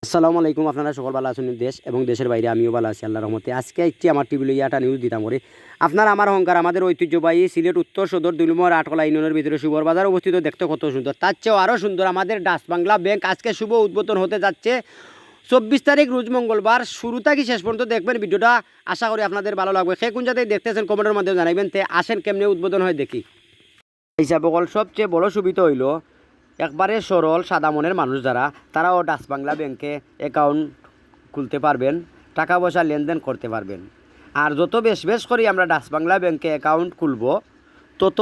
আসসালামু আলাইকুম। আপনারা সকল ভালো আছেন দেশ এবং দেশের বাইরে, আমিও ভালো আছি আল্লাহর রহমতে। আজকে একটি আমার টিভি লইয়া একটা নিউজ দিতাম করে। আপনারা আমার অহংকার, আমাদের ঐতিহ্যবাহী সিলেট উত্তর সদর ২ নম্বর আটকলা ইউনিয়নের ভিতরে শুভর বাজার অবস্থিত, দেখতে কত সুন্দর। তার চেয়েও আরও সুন্দর আমাদের ডাচ বাংলা ব্যাংক আজকে শুভ উদ্বোধন হতে যাচ্ছে ২৪ তারিখ রোজ মঙ্গলবার। শুরু থেকে শেষ পর্যন্ত দেখবেন ভিডিওটা, আশা করি আপনাদের ভালো লাগবে। সে কোন জায়গায় দেখতেছেন কমেন্টের মাধ্যমে জানাবেন। তে আসেন কেমনে উদ্বোধন হয় দেখি। হিসাবে সবচেয়ে বড় সুবিধা হইল একবারে সরল সাদা মনের মানুষ যারা, তারাও ডাচ বাংলা ব্যাংকে অ্যাকাউন্ট খুলতে পারবেন, টাকা পয়সা লেনদেন করতে পারবেন। আর যত বেশ করে আমরা ডাচ বাংলা ব্যাংকে অ্যাকাউন্ট খুলব, তত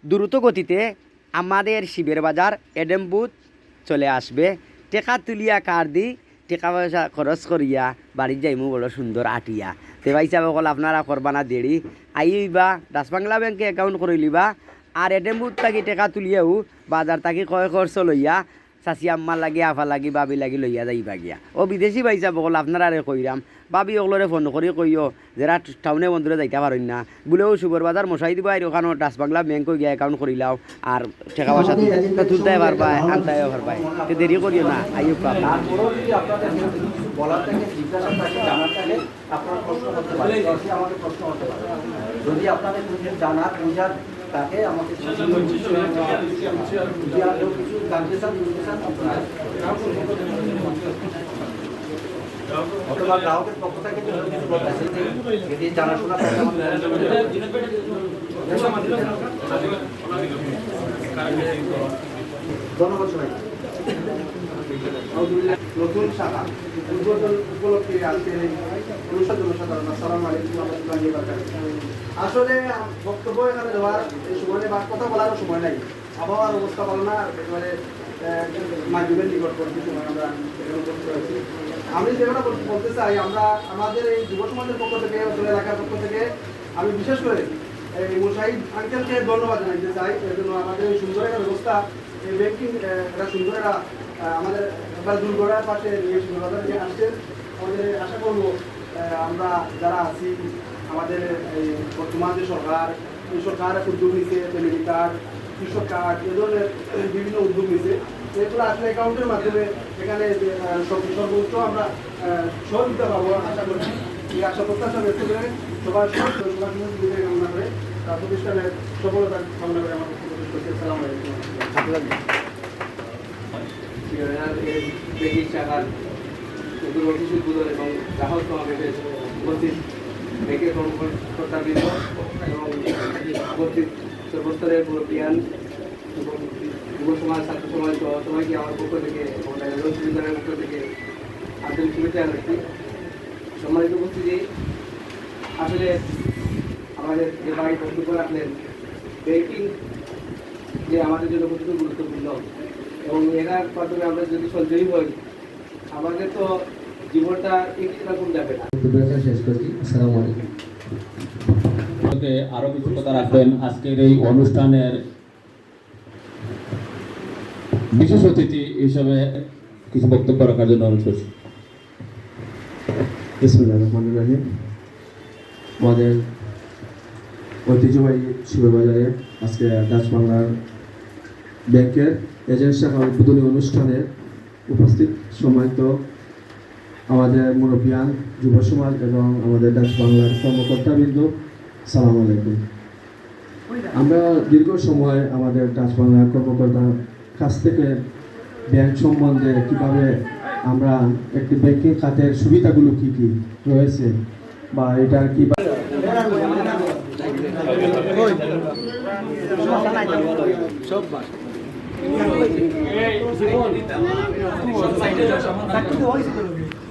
দ্রুত গতিতে আমাদের শিবের বাজার এডেম বুথ চলে আসবে। টেকা তুলিয়া কার দি টাকা পয়সা খরচ করিয়া বাড়ির যাইমু বড় সুন্দর আটিয়া। তে ভাই সাহেব আপনারা করবা না দেরি, আইবা ডাচ বাংলা ব্যাংকে অ্যাকাউন্ট করে লিবা। আর এডেম বুথ থাকি টেকা তুলিয়াও বাজার থাকি কয় খরচ লইয়া চাচি আম্মার লাগি, আফা লাগি, বাবি লাগি লইয়া যাইবা গিয়া। ও বিদেশি ভাই সাহেব আপনারা আরে কইরাম, বাবি ওগুলোরে ফোন করি কইও যারা টাউনে বন্ধুরে যাইতে পারেন না বলেও শুভর বাজার মশাই দিবা, আর ওখানে ডাচ বাংলা ব্যাংক গিয়া অ্যাকাউন্ট করিলাও আর টাকা পয়সা তুলতে পারবাই, আনতেও পারবাই। তো দেরি করিও না, আইও যদি আপনাদের জানার বোঝার তাকে আমাকে কিছু জানতে চান অথবা গ্রাহকের পক্ষ থেকে যদি জানাশোনা ধন্যবাদ সবাই। নতুন শাখা উদ্বোধন উপলক্ষে আজকে অনুষ্ঠান জনসাধারণ আসসালামু আলাইকুম রহমতুল্লাহি ওয়া বারাকাতুহু। আসলে বক্তব্য এখানে দেওয়ার সময় বা কথা বলারও সময় নাই, আবহাওয়ার অবস্থা ভালো না, একেবারে মাধ্যমের নিকটবর্তী সময় আমরা এখানে উপস্থিত হয়েছি। আমি যেটা বলতে চাই, আমরা আমাদের এই যুব সমাজের পক্ষ থেকে, অঞ্চল এলাকার পক্ষ থেকে আমি বিশেষ করে এই মুশাহিদ আঙ্কেলকে ধন্যবাদ জানাতে চাই। এর জন্য আমাদের এই সুন্দর একটা ব্যবস্থা, এই ব্যাংকিং একটা সুন্দর একটা আমাদের একবার দুর্গড়ার পাশে সুন্দরবাজার নিয়ে আসছেন। আমাদের আশা করবো আমরা যারা আছি, আমাদের এই বর্তমান যে সরকার, এই সরকার উদ্যোগ নিচ্ছে, ফ্যামিলি কার্ড, কৃষক কার্ড, এ ধরনের বিভিন্ন উদ্যোগ নিচ্ছে। এগুলো আসলে অ্যাকাউন্টের মাধ্যমে এখানে সর্বোচ্চ আমরা সহযোগিতা পাবো আশা করছি। এই আশা প্রত্যাশা ব্যক্ত করে সবার সবার সুবিধা কামনা করে প্রতিষ্ঠানের সফলতা কামনা করে আমার বক্তব্য করছি। আসসালামু আলাইকুম। ব্যাংকিং শাখার নতুন অফিস উদ্বোধন এবং গ্রাহক সমাবেশে উপস্থিত ব্যাংকের কর্মকর্তাবৃন্দ এবং উপস্থিত সর্বস্তরের মুরব্বিয়ান এবং যুব সমাজ, ছাত্র সমাজ সহ সবাইকে আমার পক্ষ থেকে এবং বিদ্যালয়ের পক্ষ থেকে আন্তরিক শুভেচ্ছা জানাচ্ছি। সম্মানিত উপস্থিতি, আসলে আমাদের যে ভাই বক্তব্য রাখলেন, ব্যাংকিং যে আমাদের জন্য কতটুকু গুরুত্বপূর্ণ এবং এটার মাধ্যমে আমরা যদি সঞ্চয়ী হই, আমাদের তো জীবনটা এরকম যাবে না। শেষ করছি। আসসালামু আলাইকুম। আরো কিছু কথা রাখবেন। আজকের এই অনুষ্ঠানের বিশেষ অতিথি হিসেবে কিছু বক্তব্য রাখার জন্য অনুরোধ করছি। বিসমিল্লাহির রহমানির রহিম। আমাদের ঐতিহ্যবাহী শিববাজারে আজকে ডাচ বাংলার ব্যাংকের এজেন্ট শাখা উদ্বোধনী অনুষ্ঠানে উপস্থিত সম্মানিত আমাদের মুরব্বিয়ান, যুব সমাজ এবং আমাদের ডাচ বাংলার কর্মকর্তাবৃন্দ, সালাম আলাইকুম। আমরা দীর্ঘ সময় আমাদের ডাচ বাংলার কর্মকর্তার কাছ থেকে ব্যাংক সম্বন্ধে কীভাবে আমরা একটি ব্যাংকিং খাতের সুবিধাগুলো কী কী রয়েছে বা এটার কী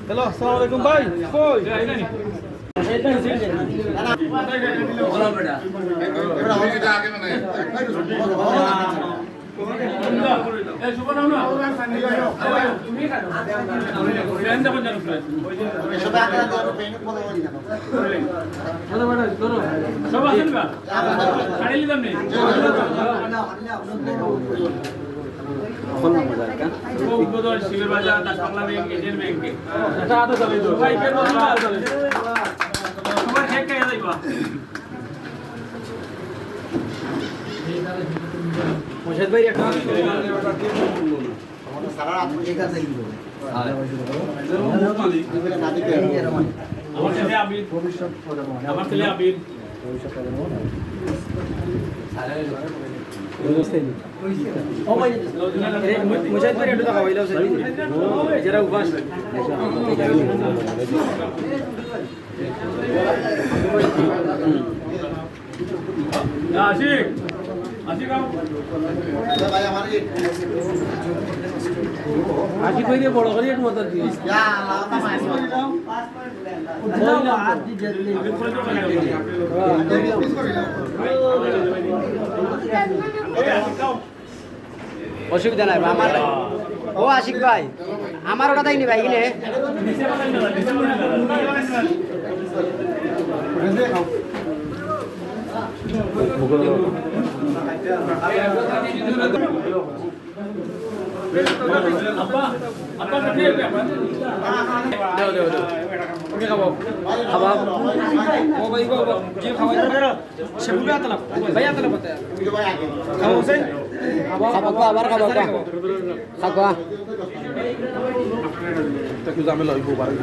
হ্যালো, আসসালামু আলাইকুম ভাই। কই শিবের বাজার ডাচ বাংলা ব্যাংক, এজেন্ট ব্যাংকে মোশাহিদ ভাই একটা সারা রাত ঠিক আছে। মুজাহিদ ভাই একটু দেখা হইলো যারা উপাস আশিক আশিক আশিক ভাই দিয়ে বড় করে একটু মত দিয়ে অসুবিধা নাই আমার ও আশিক ভাই আমার ওটা তাই নি ভাই কিনে খাবার ও ভাই যে খাওয়াই সেগুলো আতলা ভাই আতলা পাতা খাওয়া হোসেন খাবা কো আবার খাবা কো খাবা তা কি জামেলা হইব পারে